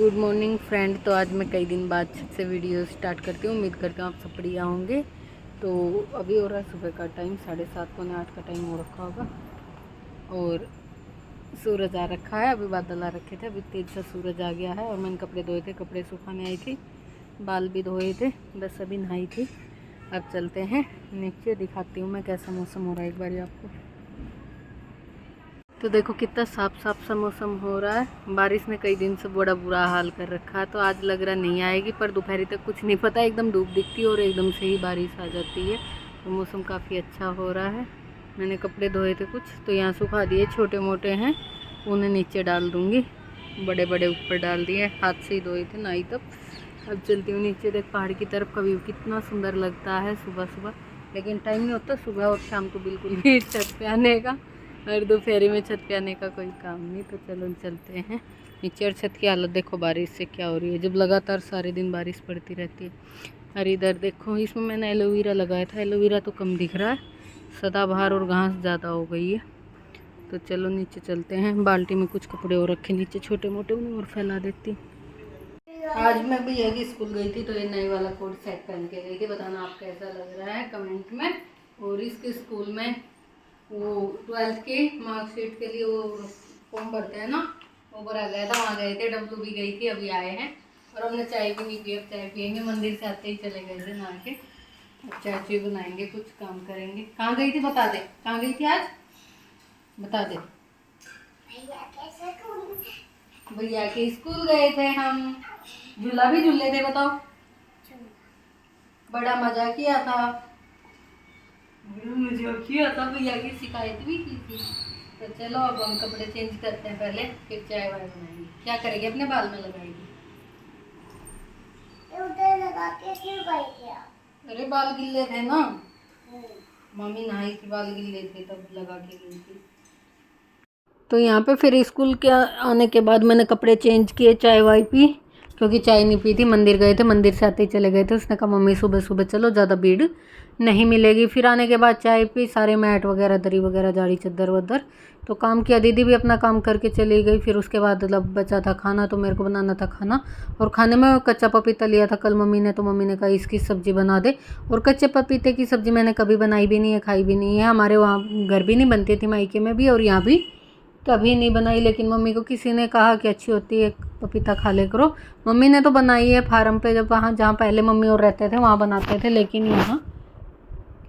Good morning friend. तो आज मैं कई दिन बाद से वीडियो स्टार्ट करती हूँ। उम्मीद करती हूँ आप सब बढ़िया होंगे। तो अभी हो रहा है सुबह का टाइम, 7:30 पौने 8 का टाइम हो रखा होगा और सूरज आ रखा है। अभी बादल आ रखे थे, अभी तेज सा सूरज आ गया है। और मैंने कपड़े धोए थे, कपड़े सुखाने आई थी, बाल भी धोए थे, बस अभी नहाई थी। अब चलते हैं नीचे, दिखाती हूँ मैं कैसा मौसम हो रहा है एक बार आपको। तो देखो कितना साफ साफ सा मौसम हो रहा है। बारिश ने कई दिन से बड़ा बुरा हाल कर रखा है, तो आज लग रहा नहीं आएगी, पर दोपहरी तक कुछ नहीं पता, एकदम धूप दिखती है और एकदम से ही बारिश आ जाती है। तो मौसम काफ़ी अच्छा हो रहा है। मैंने कपड़े धोए थे कुछ, तो यहाँ सुखा दिए, छोटे मोटे हैं उन्हें नीचे डाल दूँगी, बड़े बड़े ऊपर डाल दिए, हाथ से ही धोए थे नाई तब। अब चलती हूँ नीचे, देख पहाड़ की तरफ का व्यू कितना सुंदर लगता है सुबह सुबह, लेकिन टाइम नहीं होता सुबह और शाम को बिल्कुल भी छत पे आने का, और दोपहरी में छत पे आने का कोई काम नहीं। तो चलो चलते हैं नीचे। और छत की हालत देखो बारिश से क्या हो रही है, जब लगातार सारे दिन बारिश पड़ती रहती है। और इधर देखो, इसमें मैंने एलोवेरा लगाया था, एलोवेरा तो कम दिख रहा है, सदाबहार और घास ज़्यादा हो गई है। तो चलो नीचे चलते हैं। बाल्टी में कुछ कपड़े और रखे नीचे छोटे मोटे, उन्हें और फैला देती हूँ। आज मैं भैया की स्कूल गई थी, तो ये नए वाला कोट सेट पहन के गई थी। बताना आप कैसा लग रहा है कमेंट में। और इसके स्कूल में वो 12th के मार्कशीट के लिए वो फॉर्म भरते हैं ना, वो भरा गया था, वहाँ गए थे, डब्लू भी गई थी, अभी आए हैं। और हमने चाय भी नहीं पी, अब चाय पियेंगे, मंदिर से आते ही चले गए थे नहा के। अब चाय बनाएंगे, कुछ काम करेंगे। कहाँ गई थी बता दे, कहाँ गई थी आज बता दे। भैया के स्कूल गए थे हम, झूला भी झूले थे, बताओ, बड़ा मजा किया था, मजा किया था, भैया की शिकायत भी की थी। तो चलो अब हम कपड़े चेंज करते हैं पहले, फिर चाय वाय बनाएंगे। क्या करेगी, अपने बाल में लगाएगी? उधर लगा के क्यों गई थी? अरे बाल गिल्ले थे ना, मम्मी नहाई थी, बाल गिल्ले थे तब लगा के गई थी। तो यहाँ पे फिर स्कूल के आने के बाद मैंने कपड़े चेंज किए, चाय वाय पी, क्योंकि चाय नहीं पी थी। मंदिर गए थे, मंदिर से आते ही चले गए थे। उसने कहा मम्मी सुबह सुबह चलो, ज़्यादा भीड़ नहीं मिलेगी। फिर आने के बाद चाय पी, सारे मैट वगैरह, दरी वगैरह झाड़ी, चद्दर वद्दर तो काम किया। दीदी भी अपना काम करके चली गई। फिर उसके बाद मतलब बचा था खाना, तो मेरे को बनाना था खाना। और खाने में कच्चा पपीता लिया था कल मम्मी ने, तो मम्मी ने कहा इसकी सब्ज़ी बना दे। और कच्चे पपीते की सब्ज़ी मैंने कभी बनाई भी नहीं है, खाई भी नहीं है। हमारे वहाँ घर भी नहीं बनती थी, मायके में भी, और यहाँ भी कभी नहीं बनाई। लेकिन मम्मी को किसी ने कहा कि अच्छी होती है, पपीता खा ले करो। मम्मी ने तो बनाई है फार्म पे, जब वहाँ जहाँ पहले मम्मी और रहते थे वहाँ बनाते थे, लेकिन यहाँ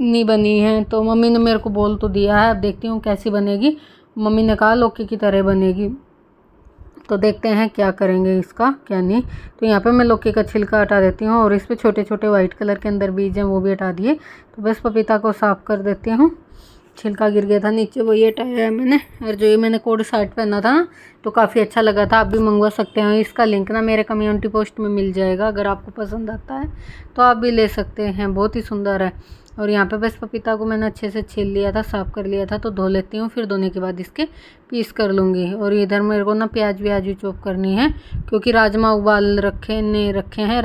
नहीं बनी है। तो मम्मी ने मेरे को बोल तो दिया है, अब देखती हूँ कैसी बनेगी। मम्मी ने कहा लौकी की तरह बनेगी, तो देखते हैं क्या करेंगे इसका क्या नहीं। तो यहाँ पे मैं लौकी का छिलका हटा देती हूँ, और इस पर छोटे छोटे वाइट कलर के अंदर बीज हैं वो भी हटा दिए। तो बस पपीता को साफ़ कर देती हूँ। छिलका गिर गया था नीचे, वो ये हटाया है मैंने। और जो ये मैंने कोड शर्ट पहना था ना, तो काफ़ी अच्छा लगा था, आप भी मंगवा सकते हैं। इसका लिंक ना मेरे कम्युनिटी पोस्ट में मिल जाएगा, अगर आपको पसंद आता है तो आप भी ले सकते हैं, बहुत ही सुंदर है। और यहाँ पे बस पपीता को मैंने अच्छे से छील लिया था, साफ़ कर लिया था, तो धो लेती हूँ। फिर धोने के बाद इसके पीस कर लूँगी। और इधर मेरे को ना प्याज व्याज भी चॉप करनी है, क्योंकि राजमा उबाल रखे हैं,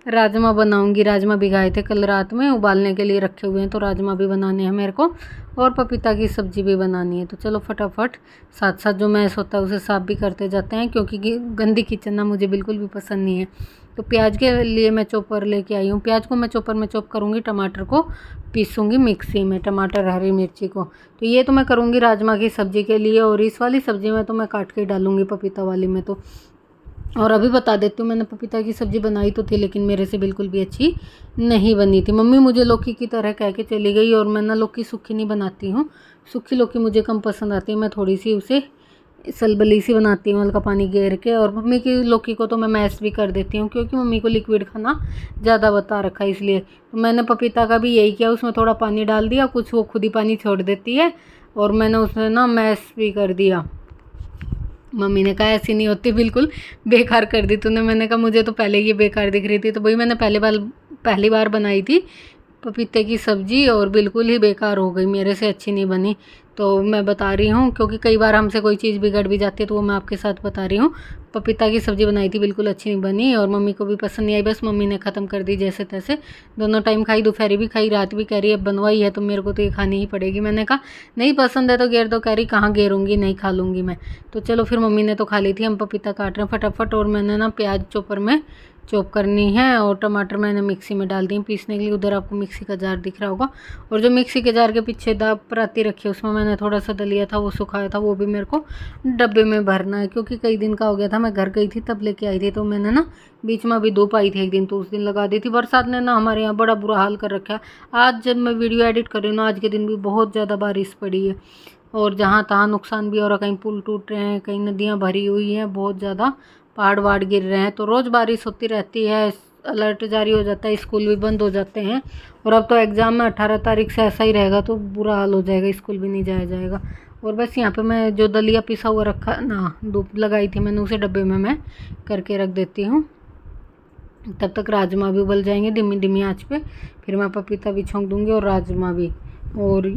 राजमा बनाऊंगी। राजमा भिगाए थे कल रात में, उबालने के लिए रखे हुए हैं, तो राजमा भी बनाने हैं मेरे को, और पपीता की सब्ज़ी भी बनानी है। तो चलो फटाफट साथ साथ जो मैस होता है उसे साफ़ भी करते जाते हैं, क्योंकि गंदी किचन ना मुझे बिल्कुल भी पसंद नहीं है। तो प्याज के लिए मैं चॉपर लेके आई हूँ। प्याज को मैं चॉपर में चॉप करूँगी, टमाटर को पीसूँगी मिक्सी में, टमाटर हरी मिर्ची को। तो ये तो मैं करूँगी राजमा की सब्ज़ी के लिए, और इस वाली सब्ज़ी में तो मैं काट के डालूँगी, पपीता वाली में तो। और अभी बता देती हूँ, मैंने पपीता की सब्ज़ी बनाई तो थी, लेकिन मेरे से बिल्कुल भी अच्छी नहीं बनी थी। मम्मी मुझे लौकी की तरह कह के चली गई, और मैं ना लौकी सूखी नहीं बनाती हूँ, सूखी लौकी मुझे कम पसंद आती है। मैं थोड़ी सी उसे सलबली सी बनाती हूँ, हल्का पानी गेर के। और मम्मी की लौकी को तो मैं मैश भी कर देती हूँ, क्योंकि मम्मी को लिक्विड खाना ज़्यादा बता रखा है, इसलिए। तो मैंने पपीता का भी यही किया, उसमें थोड़ा पानी डाल दिया, कुछ वो खुद ही पानी छोड़ देती है, और मैंने उसमें ना मैश भी कर दिया। मम्मी ने कहा ऐसी नहीं होती, बिल्कुल बेकार कर दी तूने। मैंने कहा मुझे तो पहले ये बेकार दिख रही थी, तो भाई मैंने पहली बार बनाई थी पपीते की सब्ज़ी, और बिल्कुल ही बेकार हो गई, मेरे से अच्छी नहीं बनी। तो मैं बता रही हूँ, क्योंकि कई बार हमसे कोई चीज़ बिगड़ भी जाती है, तो वो मैं आपके साथ बता रही हूँ। पपीता की सब्ज़ी बनाई थी, बिल्कुल अच्छी नहीं बनी और मम्मी को भी पसंद नहीं आई, बस मम्मी ने ख़त्म कर दी जैसे तैसे। दोनों टाइम खाई, दोपहरी भी खाई, रात भी कह रही अब बनवाई है तो मेरे को तो ये खानी ही पड़ेगी। मैंने कहा नहीं पसंद है तो घेर दो, कह रही कहाँ घेरूँगी, नहीं खा लूँगी मैं। तो चलो फिर मम्मी ने तो खा ली थी। हम पपीता काट रहे हैं फटाफट, और मैंने ना प्याज चॉपर में चॉप करनी है और टमाटर मैंने मिक्सी में डाल दिए पीसने के लिए। उधर आपको मिक्सी का जार दिख रहा होगा, और जो मिक्सी के जार के पीछे पराती रखी है उसमें मैंने थोड़ा सा दलिया था, वो सुखाया था, वो भी मेरे को डब्बे में भरना है, क्योंकि कई दिन का हो गया था। मैं घर गई थी तब लेके आई थी, तो मैंने ना बीच में अभी धूप आई थी एक दिन, तो उस दिन लगा दी थी। बरसात ने ना हमारे यहाँ बड़ा बुरा हाल कर रखा है। आज जब मैं वीडियो एडिट कर रही हूँ ना, आज के दिन भी बहुत ज़्यादा बारिश पड़ी है, और जहाँ तहाँ नुकसान भी हो रहा, कहीं पुल टूट रहे हैं, कहीं नदियाँ भरी हुई हैं, बहुत ज़्यादा पहाड़ वहाड़ गिर रहे हैं। तो रोज़ बारिश होती रहती है, अलर्ट जारी हो जाता है, स्कूल भी बंद हो जाते हैं। और अब तो एग्ज़ाम में 18 तारीख से ऐसा ही रहेगा, तो बुरा हाल हो जाएगा, स्कूल भी नहीं जाया जाएगा। और बस यहाँ पे मैं जो दलिया पिसा हुआ रखा ना, धूप लगाई थी मैंने, उसे डब्बे में मैं करके रख देती हूँ। तब तक राजमा भी उबल जाएंगे धीमी धीमी आँच पे, फिर मैं पपीता भी छोंक दूँगी और राजमा भी। और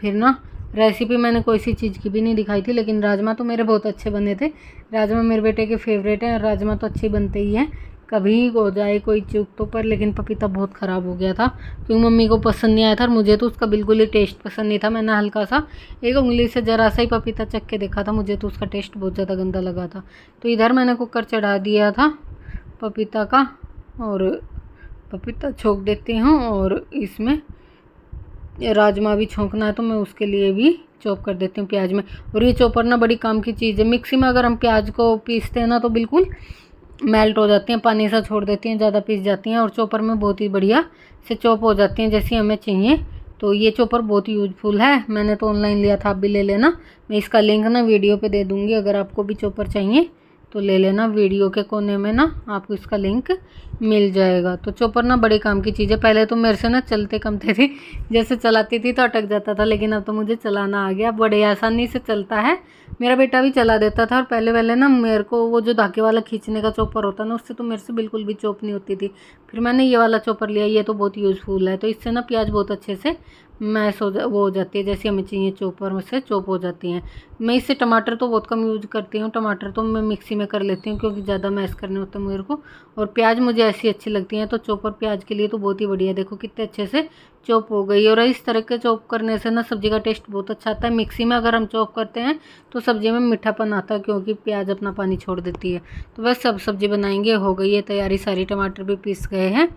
फिर ना रेसिपी मैंने कोई सी चीज़ की भी नहीं दिखाई थी, लेकिन राजमा तो मेरे बहुत अच्छे बने थे। राजमा मेरे बेटे के फेवरेट हैं, और राजमा तो अच्छे बनते ही हैं, कभी हो जाए कोई चूक तो पर। लेकिन पपीता बहुत ख़राब हो गया था, क्योंकि मम्मी को पसंद नहीं आया था और मुझे तो उसका बिल्कुल ही टेस्ट पसंद नहीं था। मैंने हल्का सा एक उंगली से ज़रा सा ही पपीता चख के देखा था, मुझे तो उसका टेस्ट बहुत ज़्यादा गंदा लगा था। तो इधर मैंने कुकर चढ़ा दिया था पपीता का, और पपीता छोंक देती हूँ, और इसमें राजमा भी छोंकना है तो मैं उसके लिए भी चॉप कर देती हूँ प्याज में। और ये चॉपर ना बड़ी काम की चीज़ है। मिक्सी में अगर हम प्याज को पीसते हैं ना तो बिल्कुल मेल्ट हो जाती हैं, पानी सा छोड़ देती हैं, ज़्यादा पीस जाती हैं, और चॉपर में बहुत ही बढ़िया से चॉप हो जाती हैं जैसी हमें चाहिए। तो ये चॉपर बहुत यूजफुल है, मैंने तो ऑनलाइन लिया था, आप भी ले लेना। मैं इसका लिंक ना वीडियो पे दे दूँगी, अगर आपको भी चॉपर चाहिए तो ले लेना, वीडियो के कोने में ना आपको इसका लिंक मिल जाएगा। तो चॉपर ना बड़े काम की चीज़ है। पहले तो मेरे से ना चलते कम थे, जैसे चलाती थी तो अटक जाता था, लेकिन अब तो मुझे चलाना आ गया, बड़े आसानी से चलता है। मेरा बेटा भी चला देता था, और पहले पहले ना मेरे को वो जो धागे वाला खींचने का चॉपर होता है ना, उससे तो मेरे से बिल्कुल भी चॉप नहीं होती थी। फिर मैंने ये वाला चॉपर लिया, ये तो बहुत यूज़फुल है। तो इससे ना प्याज बहुत अच्छे से मैश वो हो जाती है, जैसे हमें चाहिए चॉपर में से चॉप हो जाती हैं। मैं इससे टमाटर तो बहुत कम यूज़ करती हूँ, टमाटर तो मैं मिक्सी में कर लेती हूँ, क्योंकि ज़्यादा मैश करने होते हैं मेरे को। और प्याज मुझे ऐसी अच्छी लगती हैं, तो चॉपर प्याज के लिए तो बहुत ही बढ़िया। देखो कितने अच्छे से चॉप हो गई। और इस तरह के चॉप करने से ना सब्ज़ी का टेस्ट बहुत अच्छा आता है। मिक्सी में अगर हम चॉप करते हैं तो सब्ज़ी में मीठापन आता है, क्योंकि प्याज अपना पानी छोड़ देती है। तो बस सब सब्ज़ी बनाएंगे, हो गई है तैयारी सारी। टमाटर भी पीस गए हैं,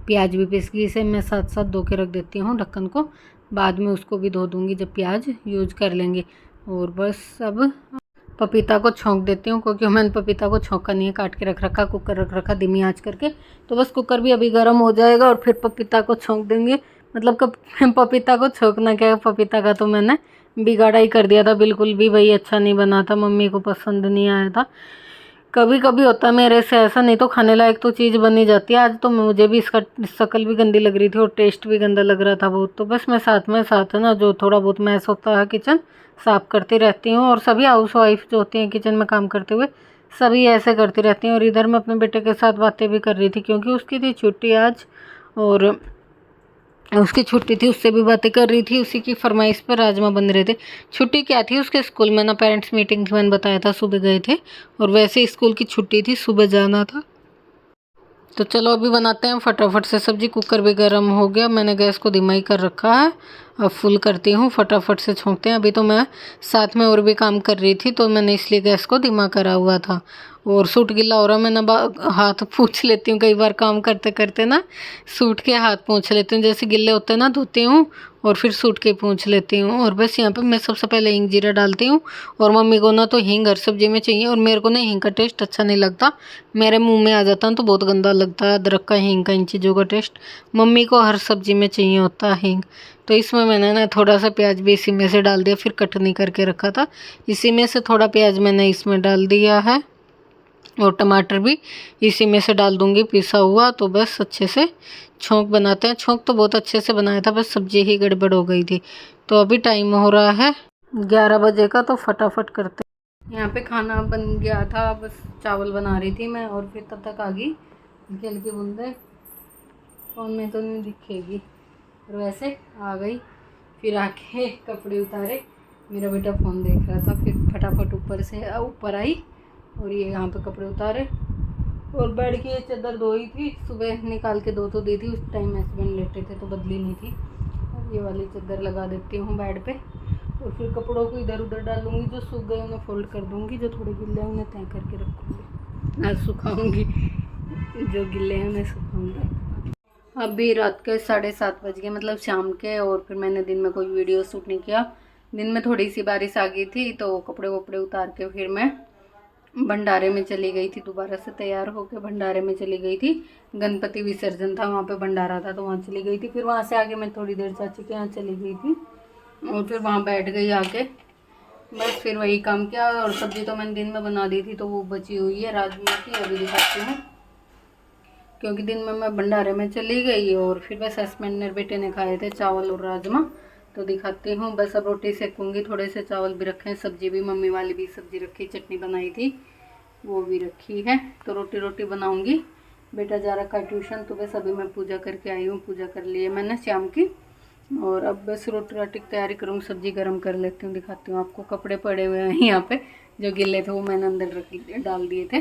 प्याज भी पीस गई। इसे मैं साथ साथ धो के रख देती हूँ ढक्कन को, बाद में उसको भी धो दूँगी जब प्याज यूज कर लेंगे। और बस अब पपीता को छोंक देती हूँ, क्योंकि मैंने पपीता को छोंका नहीं है, काट के रख रखा, कुकर रख रखा धीमी आंच करके। तो बस कुकर भी अभी गर्म हो जाएगा और फिर पपीता को छोंक देंगे। मतलब कब पपीता को छोंकना क्या है, पपीता का तो मैंने बिगाड़ा ही कर दिया था, बिल्कुल भी भाई अच्छा नहीं बना था, मम्मी को पसंद नहीं आया था। कभी कभी होता है मेरे से ऐसा, नहीं तो खाने लायक तो चीज़ बनी जाती है। आज तो मुझे भी इसका शक्ल भी गंदी लग रही थी और टेस्ट भी गंदा लग रहा था बहुत। तो बस मैं साथ में साथ ना जो थोड़ा बहुत मैस होता है किचन साफ़ करती रहती हूँ, और सभी हाउस वाइफ जो होती हैं किचन में काम करते हुए सभी ऐसे करती रहती हैं। और इधर मैं अपने बेटे के साथ बातें भी कर रही थी, क्योंकि उसकी थी छुट्टी आज, और उसकी छुट्टी थी, उससे भी बातें कर रही थी। उसी की फरमाइश पर राजमा बन रहे थे। छुट्टी क्या थी उसके स्कूल में ना, पेरेंट्स मीटिंग थी, मैंने बताया था, सुबह गए थे, और वैसे स्कूल की छुट्टी थी, सुबह जाना था। तो चलो अभी बनाते हैं फटाफट से सब्जी। कुकर भी गर्म हो गया, मैंने गैस को धीमा ही कर रखा है, अब फुल करती हूँ, फटाफट से छोंकते हैं। अभी तो मैं साथ में और भी काम कर रही थी, तो मैंने इसलिए गैस को धीमा करा हुआ था। और सूट गिला हो रहा, मैं ना हाथ पोंछ लेती हूँ, कई बार काम करते करते ना सूट के हाथ पोंछ लेती हूँ, जैसे गिले होते हैं ना धोती हूँ, और फिर सूट के पोंछ लेती हूँ। और बस यहाँ पे मैं सबसे पहले हींग जीरा डालती हूँ, और मम्मी को ना तो हींग हर सब्जी में चाहिए, और मेरे को ना हींग का टेस्ट अच्छा नहीं लगता, मेरे मुंह में आ जाता है तो बहुत गंदा लगता है अदरक का, हींग का, इन चीज़ों का टेस्ट। मम्मी को हर सब्जी में चाहिए होता है हींग। तो इसमें मैंने ना थोड़ा सा प्याज भी इसी में से डाल दिया, फिर कट नहीं करके रखा था, इसी में से थोड़ा प्याज मैंने इसमें डाल दिया है, और टमाटर भी इसी में से डाल दूंगी पिसा हुआ। तो बस अच्छे से छोंक बनाते हैं। छोंक तो बहुत अच्छे से बनाया था, बस सब्जी ही गड़बड़ हो गई थी। तो अभी टाइम हो रहा है 11 बजे का, तो फटाफट करते हैं। यहाँ पे खाना बन गया था, बस चावल बना रही थी मैं, और फिर तब तक आ गई हल्की हल्की बूंदे, फ़ोन में तो नहीं दिखेगी, और वैसे आ गई फिर आके कपड़े उतारे, मेरा बेटा फ़ोन देख रहा था, फिर फटाफट ऊपर आई और ये यहाँ पे कपड़े उतारे और बेड की ये चादर धोई थी, सुबह निकाल के धो तो दी थी, उस टाइम हस्बैंड लेटे थे तो बदली नहीं थी। अब ये वाली चादर लगा देती हूँ बेड पे और फिर कपड़ों को इधर उधर डालूंगी, जो सूख गए उन्हें फोल्ड कर दूँगी, जो थोड़े गिले हैं उन्हें तय करके रखूँगी, आज सुखाऊँगी, जो गिले हैं उन्हें सुखाऊँगी। अभी रात के 7:30 बज गए, मतलब शाम के, और फिर मैंने दिन में कोई वीडियो शूट नहीं किया। दिन में थोड़ी सी बारिश आ गई थी तो कपड़े वपड़े उतार के फिर मैं भंडारे में चली गई थी, दोबारा से तैयार होकर भंडारे में चली गई थी। गणपति विसर्जन था, वहाँ पे भंडारा था तो वहाँ चली गई थी। फिर वहाँ से आके मैं थोड़ी देर चाची के यहाँ चली गई थी और फिर वहाँ बैठ गई आके, बस फिर वही काम किया। और सब्ज़ी तो मैंने दिन में बना दी थी तो वो बची हुई है राजमा की, अभी दिखाती हूँ, क्योंकि दिन में मैं भंडारे में चली गई और फिर बस हस्बैंड ने बेटे ने खाए थे चावल और राजमा, तो दिखाती हूँ। बस अब रोटी सेकूँगी, थोड़े से चावल भी रखे हैं, सब्जी भी मम्मी वाली भी सब्जी रखी, चटनी बनाई थी वो भी रखी है, तो रोटी बनाऊँगी। बेटा जा रखा है ट्यूशन, तो बस अभी मैं पूजा करके आई हूँ, पूजा कर ली है मैंने शाम की, और अब बस रोटी की तैयारी करूँगी, सब्जी गर्म कर लेती हूँ, दिखाती हूँ आपको। कपड़े पड़े हुए हैं यहाँ पे, जो गिले थे वो मैंने अंदर डाल दिए थे।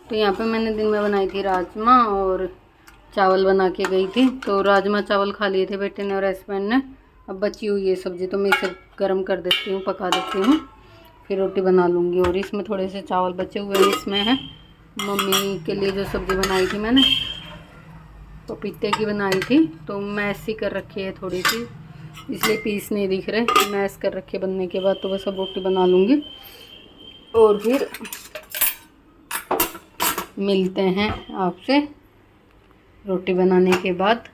तो यहाँ पे मैंने दिन में बनाई थी राजमा और चावल बना के गई थी, तो राजमा चावल खा लिए थे बेटे ने और हस्बैंड ने। अब बची हुई है सब्ज़ी तो मैं इसे गर्म कर देती हूँ, पका देती हूँ, फिर रोटी बना लूँगी। और इसमें थोड़े से चावल बचे हुए हैं, इसमें है मम्मी के लिए जो सब्ज़ी बनाई थी मैंने, पपीते की बनाई थी, तो मैश सी कर रखी है थोड़ी सी, इसलिए पीस नहीं दिख रहे, मैश कर रखे बनने के बाद। तो बस अब रोटी बना लूँगी और फिर मिलते हैं आपसे रोटी बनाने के बाद।